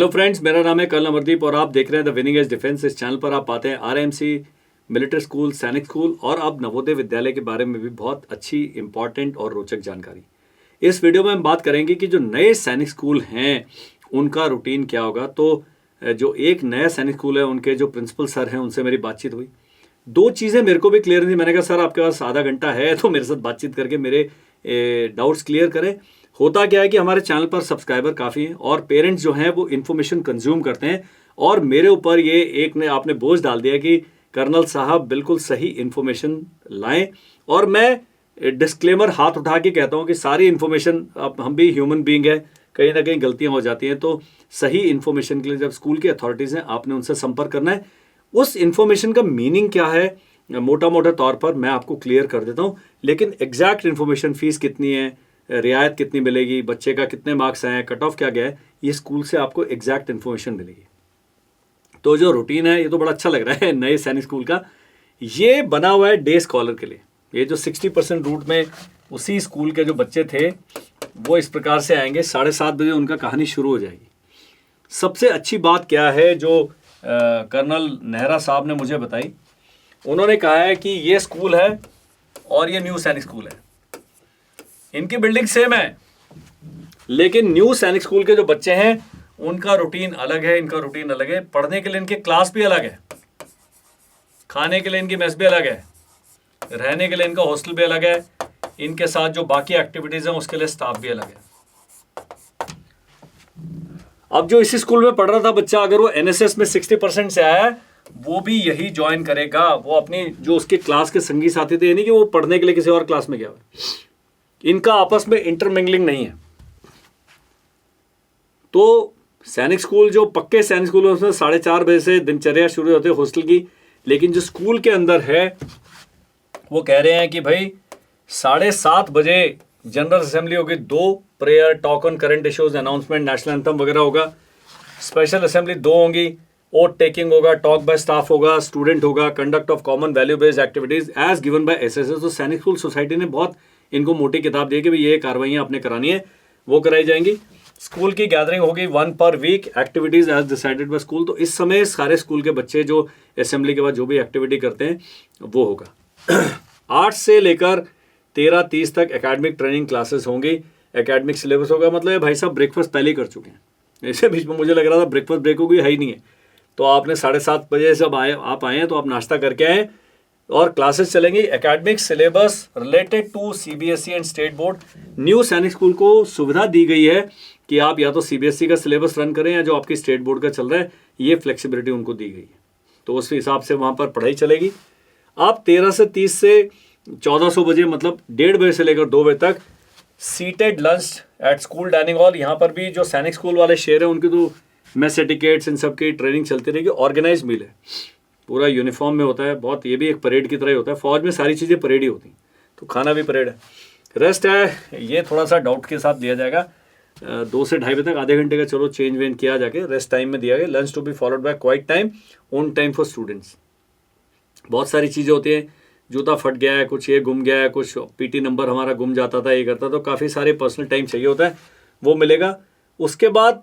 Hello friends, मेरा नाम है कर्नल अमरदीप और आप देख रहे हैं द विनिंग एज डिफेंस। इस चैनल पर आप पाते हैं आरएमसी, मिलिट्री स्कूल, सैनिक स्कूल और अब नवोदय विद्यालय के बारे में भी बहुत अच्छी, इंपॉर्टेंट और रोचक जानकारी। इस वीडियो में हम बात करेंगे कि जो नए सैनिक स्कूल हैं उनका रूटीन क्या होगा। तो जो एक नया सैनिक स्कूल है उनके जो प्रिंसिपल सर हैं उनसे मेरी बातचीत हुई। दो चीज़ें मेरे को भी क्लियर थी। मैंने कहा सर आपके पास आधा घंटा है तो मेरे साथ बातचीत करके मेरे डाउट्स क्लियर करें। होता क्या है कि हमारे चैनल पर सब्सक्राइबर काफ़ी हैं और पेरेंट्स जो हैं वो इन्फॉर्मेशन कंज्यूम करते हैं और मेरे ऊपर ये एक ने आपने बोझ डाल दिया कि कर्नल साहब बिल्कुल सही इन्फॉर्मेशन लाएं। और मैं डिस्क्लेमर हाथ उठा के कहता हूं कि सारी इन्फॉर्मेशन, अब हम भी ह्यूमन बीइंग है, कहीं ना कहीं गलतियां हो जाती हैं। तो सही इन्फॉर्मेशन के लिए जब स्कूल की अथॉरिटीज़ हैं आपने उनसे संपर्क करना है। उस इन्फॉर्मेशन का मीनिंग क्या है मोटा मोटा तौर पर मैं आपको क्लियर कर देता हूँ, लेकिन एग्जैक्ट इन्फॉर्मेशन, फीस कितनी है, रियायत कितनी मिलेगी, बच्चे का कितने मार्क्स आए हैं, कट ऑफ क्या गया है, ये स्कूल से आपको एग्जैक्ट इन्फॉर्मेशन मिलेगी। तो जो रूटीन है ये तो बड़ा अच्छा लग रहा है नए सैनिक स्कूल का। ये बना हुआ है डे स्कॉलर के लिए। ये जो 60% रूट में उसी स्कूल के जो बच्चे थे वो इस प्रकार से आएंगे। 7:30 बजे उनका कहानी शुरू हो जाएगी। सबसे अच्छी बात क्या है जो कर्नल नेहरा साहब ने मुझे बताई, उन्होंने कहा है कि ये स्कूल है और ये न्यू सैनिक स्कूल है, इनकी बिल्डिंग सेम है, लेकिन न्यू सैनिक स्कूल के जो बच्चे हैं उनका रूटीन अलग है, इनका रूटीन अलग है। पढ़ने के लिए इनके क्लास भी अलग है, खाने के लिए इनकी मेस भी अलग है, रहने के लिए इनका हॉस्टल भी अलग है, इनके साथ जो बाकी एक्टिविटीज हैं उसके लिए स्टाफ भी अलग है। अब जो इसी स्कूल में पढ़ रहा था बच्चा, अगर वो एनएसएस में 60% से आया है वो भी यही ज्वाइन करेगा। वो अपनी जो उसके क्लास के संगी साथी थे, यानी कि वो पढ़ने के लिए किसी और क्लास में गया हुआ, इनका आपस में इंटरमिंगलिंग नहीं है। तो सैनिक स्कूल जो पक्के सैनिक स्कूल है उसमें 4:30 बजे से दिनचर्या शुरू होती है हॉस्टल की, लेकिन जो स्कूल के अंदर है वो कह रहे हैं कि भाई 7:30 बजे जनरल असेंबली होगी, 2 prayer, talk on current issues, announcement, national anthem वगैरह होगा। स्पेशल असेंबली 2 होंगी, ओट टेकिंग होगा, टॉक बाय स्टाफ होगा, स्टूडेंट होगा, conduct of common value based activities as given by SSS. तो सैनिक स्कूल सोसाइटी ने बहुत इनको मोटी किताब दी कि भाई ये कार्रवाइयाँ आपने करानी है, वो कराई जाएंगी। स्कूल की गैदरिंग होगी 1 per week, activities as decided by school. तो इस समय सारे स्कूल के बच्चे जो असेंबली के बाद जो भी एक्टिविटी करते हैं वो होगा। 8 से लेकर 13:30 तक एकेडमिक ट्रेनिंग क्लासेस होंगी, एकेडमिक सिलेबस होगा। मतलब भाई साहब ब्रेकफास्ट पहले ही कर चुके हैं। ऐसे बीच में मुझे लग रहा था ब्रेकफास्ट ब्रेक होगी, है ही नहीं है। तो आपने 7:30 बजे जब आप आए हैं तो आप नाश्ता करके आए और क्लासेस चलेंगी। Academic syllabus related to CBSE and state board. New Sainik school को सुविधा दी गई है कि आप या तो सीबीएसई का सिलेबस रन करें या जो आपकी स्टेट बोर्ड का चल रहा है, ये फ्लेक्सिबिलिटी उनको दी गई है। तो उस हिसाब से वहाँ पर पढ़ाई चलेगी। आप 13:30 से 1400 बजे, मतलब 1:30 बजे से लेकर 2 बजे तक seated lunch at school dining hall. यहाँ पर भी जो सैनिक स्कूल वाले शेयर हैं उनकी तो मेस एटिकेट्स इन सब की ट्रेनिंग चलती रहेगी। ऑर्गेनाइज मील है, पूरा यूनिफॉर्म में होता है, बहुत ये भी एक परेड की तरह ही होता है। फौज में सारी चीज़ें परेड ही होती हैं, तो खाना भी परेड है। रेस्ट है ये थोड़ा सा डाउट के साथ दिया जाएगा, 2 से 2:30 बजे तक, आधे घंटे का चलो चेंज वेंज किया जाके रेस्ट टाइम में दिया गया। Lunch to be followed by quiet time, on time for students. बहुत सारी चीज़ें होती हैं, जूता फट गया है, कुछ ये गुम गया है, कुछ पीटी नंबर हमारा गुम जाता था, ये करता, तो काफ़ी सारे पर्सनल टाइम चाहिए होता है, वो मिलेगा। उसके बाद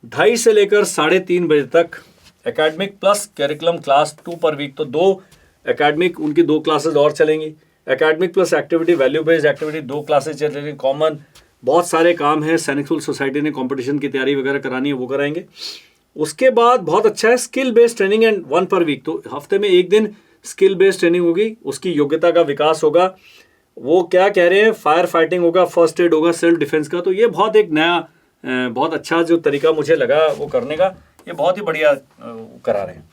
2:30 से लेकर 3:30 बजे तक एकेडमिक प्लस करिकुलम क्लास 2 पर वीक। तो 2 एकेडमिक, उनकी 2 क्लासेस और चलेंगी। Academic plus activity, value based activity 2 classes चलेंगी। कॉमन बहुत सारे काम है, सैनिक स्कूल सोसाइटी ने कंपटीशन की तैयारी वगैरह करानी है, वो कराएंगे। उसके बाद बहुत अच्छा है skill based training and 1 per week. तो हफ्ते में 1 दिन स्किल बेस्ड ट्रेनिंग होगी, उसकी योग्यता का विकास होगा। वो क्या कह रहे हैं, फायर फाइटिंग होगा, फर्स्ट एड होगा, सेल्फ डिफेंस का। तो ये बहुत एक नया, बहुत अच्छा जो तरीका मुझे लगा वो करने का, ये बहुत ही बढ़िया करा रहे हैं।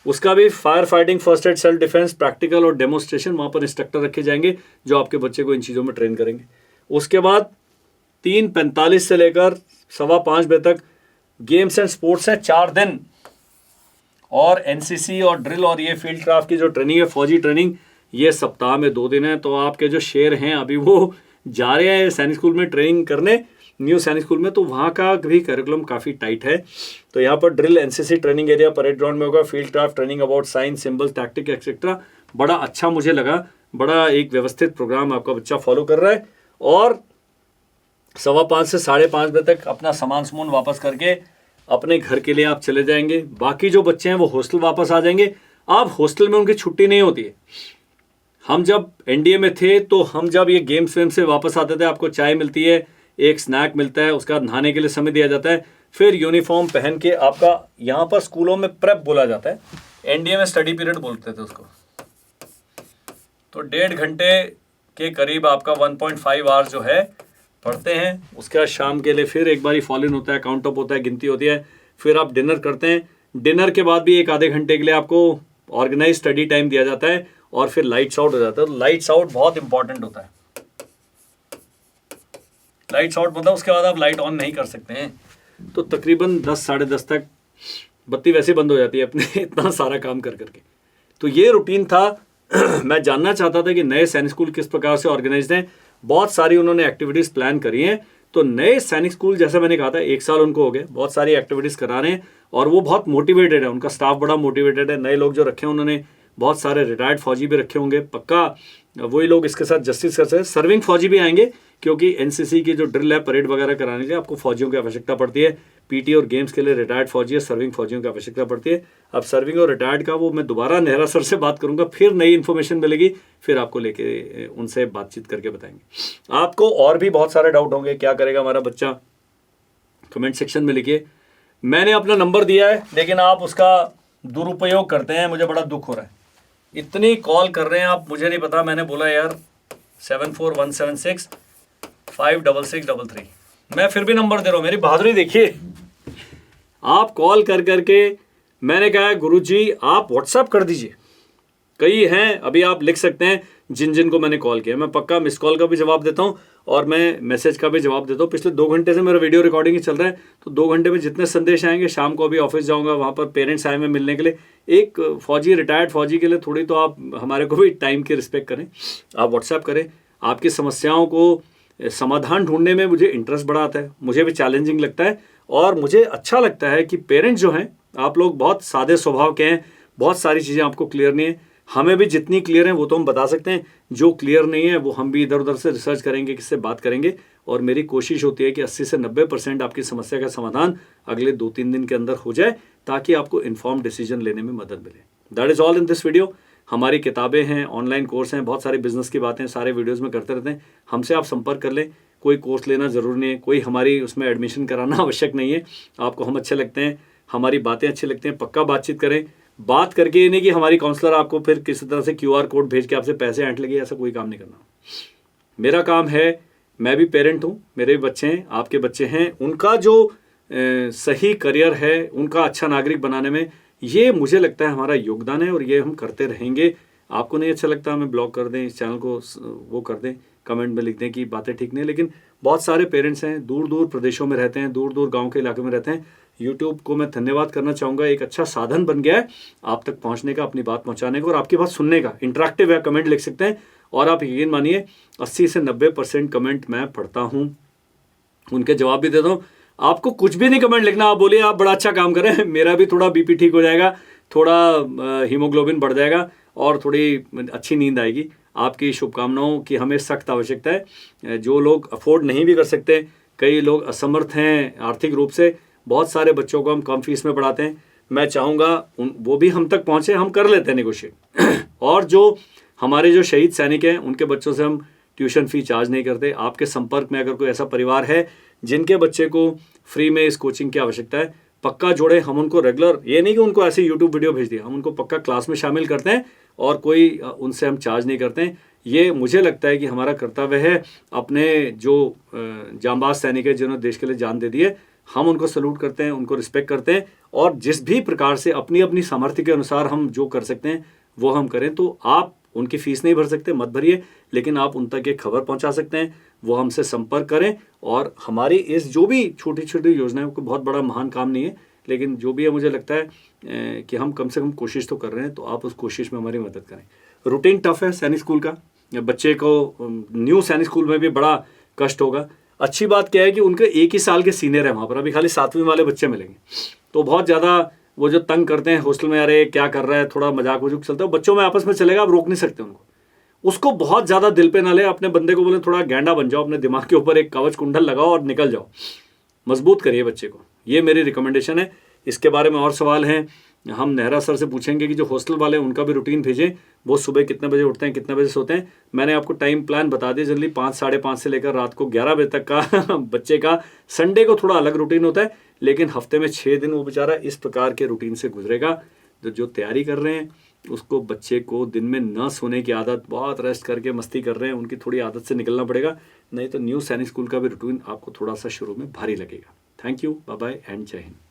उसका भी fire fighting, first aid, self defence, practical और डेमोन्स्ट्रेशन, वहाँ पर इंस्ट्रक्टर रखे जाएंगे जो आपके बच्चे को इन चीज़ों में ट्रेन करेंगे। उसके बाद 3:45 से लेकर 5:15 बजे तक गेम्स एंड स्पोर्ट्स है 4 दिन, और एनसीसी और ड्रिल और ये फील्ड क्राफ्ट की जो ट्रेनिंग है, फौजी ट्रेनिंग, ये सप्ताह में 2 दिन है। तो आपके जो शेर हैं अभी वो जा रहे हैं सैनिक स्कूल में ट्रेनिंग करने, न्यू सैनिक स्कूल में, तो वहाँ का भी करिकुलम काफ़ी टाइट है। तो यहाँ पर drill, NCC training area parade ground में होगा, field craft training about science, symbol, tactic etcetera. बड़ा अच्छा मुझे लगा, बड़ा एक व्यवस्थित प्रोग्राम आपका बच्चा फॉलो कर रहा है। और 5:15 से 5:30 बजे तक अपना सामान वापस करके अपने घर के लिए आप चले जाएंगे। बाकी जो बच्चे हैं वो हॉस्टल वापस आ जाएंगे। अब हॉस्टल में उनकी छुट्टी नहीं होती है। हम जब एनडीए में थे तो हम जब ये गेम्स वेम से वापस आते थे, आपको चाय मिलती है, एक स्नैक मिलता है, उसके बाद नहाने के लिए समय दिया जाता है, फिर यूनिफॉर्म पहन के आपका यहाँ पर स्कूलों में प्रेप बोला जाता है, एनडीए में स्टडी पीरियड बोलते थे उसको। तो 1.5 घंटे के करीब आपका 1.5 आवर जो है पढ़ते हैं। उसके बाद शाम के लिए फिर एक बारी फॉल इन होता है, काउंट अप होता है, गिनती होती है, फिर आप डिनर करते हैं। डिनर के बाद भी एक आधे घंटे के लिए आपको ऑर्गेनाइज स्टडी टाइम दिया जाता है और फिर लाइट्स आउट हो जाता है। तो लाइट्स आउट बहुत इंपॉर्टेंट होता है। लाइट्स आउट मतलब उसके बाद आप लाइट ऑन नहीं कर सकते हैं। तो तकरीबन 10 साढ़े 10 तक बत्ती वैसे बंद हो जाती है अपने इतना सारा काम कर करके। तो ये रूटीन था। मैं जानना चाहता था कि नए सैनिक स्कूल किस प्रकार से ऑर्गेनाइज्ड हैं। बहुत सारी उन्होंने एक्टिविटीज़ प्लान करी हैं। तो नए सैनिक स्कूल, जैसा मैंने कहा था, 1 साल उनको हो गए, बहुत सारी एक्टिविटीज़ करा रहे हैं और वो बहुत मोटिवेटेड है। उनका स्टाफ बड़ा मोटिवेटेड है। नए लोग जो रखे हैं उन्होंने, बहुत सारे रिटायर्ड फौजी भी रखे होंगे, पक्का वही लोग इसके साथ जस्टिस कर सकते हैं। सर्विंग फौजी भी आएंगे क्योंकि एनसीसी की जो ड्रिल है, परेड वगैरह कराने के लिए आपको फौजियों की आवश्यकता पड़ती है। पीटी और गेम्स के लिए रिटायर्ड फौजी है, सर्विंग फौजियों की आवश्यकता पड़ती है। अब सर्विंग और रिटायर्ड का वो मैं दोबारा नेहरा सर से बात करूंगा, फिर नई इन्फॉर्मेशन मिलेगी, फिर आपको लेके उनसे बातचीत करके बताएंगे। आपको और भी बहुत सारे डाउट होंगे, क्या करेगा हमारा बच्चा, कमेंट सेक्शन में लिखिए। मैंने अपना नंबर दिया है लेकिन आप उसका दुरुपयोग करते हैं, मुझे बड़ा दुख हो रहा है। इतनी कॉल कर रहे हैं आप, मुझे नहीं पता। मैंने बोला यार 7417656633, मैं फिर भी नंबर दे रहा हूँ। मेरी बहादुरी देखिए, आप कॉल कर करके। मैंने कहा गुरुजी आप व्हाट्सएप कर दीजिए। कई हैं, अभी आप लिख सकते हैं जिन जिन को मैंने कॉल किया। मैं पक्का मिस कॉल का भी जवाब देता हूँ और मैं मैसेज का भी जवाब देता हूँ। पिछले 2 घंटे से मेरा वीडियो रिकॉर्डिंग ही चल रहा है, तो 2 घंटे में जितने संदेश आएंगे, शाम को अभी ऑफिस जाऊँगा, वहाँ पर पेरेंट्स आए हुए मिलने के लिए। एक फौजी, रिटायर्ड फौजी के लिए थोड़ी तो आप हमारे को भी टाइम की रिस्पेक्ट करें। आप व्हाट्सएप करें। आपकी समस्याओं को समाधान ढूंढने में मुझे इंटरेस्ट बड़ा आता है, मुझे भी चैलेंजिंग लगता है और मुझे अच्छा लगता है कि पेरेंट्स जो हैं, आप लोग बहुत सादे स्वभाव के हैं, बहुत सारी चीज़ें आपको क्लियर नहीं है। हमें भी जितनी क्लियर है वो तो हम बता सकते हैं, जो क्लियर नहीं है वो हम भी इधर उधर से रिसर्च करेंगे, किससे बात करेंगे। और मेरी कोशिश होती है कि 80 से 90% आपकी समस्या का समाधान अगले 2-3 दिन के अंदर हो जाए, ताकि आपको इन्फॉर्म डिसीजन लेने में मदद मिले। That is all in this video. हमारी किताबें हैं, ऑनलाइन कोर्स हैं, बहुत सारी बिजनेस की बातें सारे वीडियोज़ में करते रहते हैं। हमसे आप संपर्क कर लें। कोई कोर्स लेना ज़रूरी नहीं है, कोई हमारी उसमें एडमिशन कराना आवश्यक नहीं है। आपको हम अच्छे लगते हैं, हमारी बातें अच्छी लगती हैं, पक्का बातचीत करें। बात करके ये नहीं कि हमारी काउंसलर आपको फिर किसी तरह से QR कोड भेज के आपसे पैसे ऐंठ लगे, ऐसा कोई काम नहीं करना। मेरा काम है, मैं भी पेरेंट हूँ, मेरे भी बच्चे हैं, आपके बच्चे हैं, उनका जो सही करियर है, उनका अच्छा नागरिक बनाने में ये मुझे लगता है हमारा योगदान है और ये हम करते रहेंगे। आपको नहीं अच्छा लगता हमें ब्लॉक कर दें, इस चैनल को वो कर दें, कमेंट में लिख दें कि बातें ठीक नहीं। लेकिन बहुत सारे पेरेंट्स हैं, दूर दूर प्रदेशों में रहते हैं, दूर दूर गाँव के इलाके में रहते हैं। यूट्यूब को मैं धन्यवाद करना चाहूँगा, एक अच्छा साधन बन गया है आप तक पहुँचने का, अपनी बात पहुँचाने का और आपकी बात सुनने का। इंटरेक्टिव है, कमेंट लिख सकते हैं और आप यकीन मानिए 80 से 90% कमेंट मैं पढ़ता हूँ, उनके जवाब भी देता हूँ। आपको कुछ भी नहीं कमेंट लिखना, आप बोलिए आप बड़ा अच्छा काम कर रहे हैं, मेरा भी थोड़ा बीपी ठीक हो जाएगा, थोड़ा हीमोग्लोबिन बढ़ जाएगा और थोड़ी अच्छी नींद आएगी। आपकी शुभकामनाओं की हमें सख्त आवश्यकता है। जो लोग अफोर्ड नहीं भी कर सकते, कई लोग असमर्थ हैं आर्थिक रूप से, बहुत सारे बच्चों को हम कम फीस में पढ़ाते हैं। मैं चाहूँगा वो भी हम तक पहुँचे, हम कर लेते हैं नेगोशिएट। और जो हमारे जो शहीद सैनिक हैं, उनके बच्चों से हम ट्यूशन फ़ी चार्ज नहीं करते। आपके संपर्क में अगर कोई ऐसा परिवार है जिनके बच्चे को फ्री में इस कोचिंग की आवश्यकता है, पक्का जोड़े। हम उनको रेगुलर, ये नहीं कि उनको ऐसे यूट्यूब वीडियो भेज दिया, हम उनको पक्का क्लास में शामिल करते हैं और कोई उनसे हम चार्ज नहीं करते हैं। ये मुझे लगता है कि हमारा कर्तव्य है। अपने जो जांबाज सैनिक है जिन्होंने देश के लिए जान दे दी है, हम उनको सल्यूट करते हैं, उनको रिस्पेक्ट करते हैं और जिस भी प्रकार से अपनी अपनी सामर्थ्य के अनुसार हम जो कर सकते हैं वो हम करें। तो आप उनकी फ़ीस नहीं भर सकते, मत भरिए, लेकिन आप उन तक एक खबर पहुंचा सकते हैं। वो हमसे संपर्क करें और हमारी इस जो भी छोटी छोटी योजनाएं, कोई बहुत बड़ा महान काम नहीं है, लेकिन जो भी है मुझे लगता है कि हम कम से कम कोशिश तो कर रहे हैं, तो आप उस कोशिश में हमारी मदद करें। रूटीन टफ है सैनिक स्कूल का, बच्चे को न्यू सैनिक स्कूल में भी बड़ा कष्ट होगा। अच्छी बात क्या है कि उनके 1 ही साल के सीनियर है वहाँ पर, अभी खाली 7वीं वाले बच्चे मिलेंगे, तो बहुत ज़्यादा वो जो तंग करते हैं हॉस्टल में, अरे क्या कर रहा है, थोड़ा मजाक वजूक चलता है, बच्चों में आपस में चलेगा, आप रोक नहीं सकते उनको। उसको बहुत ज़्यादा दिल पे ना ले, अपने बंदे को बोले थोड़ा गैंडा बन जाओ, अपने दिमाग के ऊपर एक कवच कुंडल लगाओ और निकल जाओ। मजबूत करिए बच्चे को, ये मेरी रिकमेंडेशन है। इसके बारे में और सवाल हैं हम नेहरा सर से पूछेंगे कि जो हॉस्टल वाले हैं उनका भी रूटीन भेजें, वो सुबह कितने बजे उठते हैं, कितने बजे सोते हैं। मैंने आपको टाइम प्लान बता दिया जल्दी, 5 साढ़े 5 से लेकर रात को 11 बजे तक का बच्चे का। संडे को थोड़ा अलग रूटीन होता है, लेकिन हफ्ते में 6 दिन वो बेचारा इस प्रकार के रूटीन से गुजरेगा। जो तैयारी कर रहे हैं उसको, बच्चे को दिन में न सोने की आदत, बहुत रेस्ट करके मस्ती कर रहे हैं, उनकी थोड़ी आदत से निकलना पड़ेगा, नहीं तो न्यू सैनिक स्कूल का भी रूटीन आपको थोड़ा सा शुरू में भारी लगेगा। Thank you, bye bye and Jai Hind.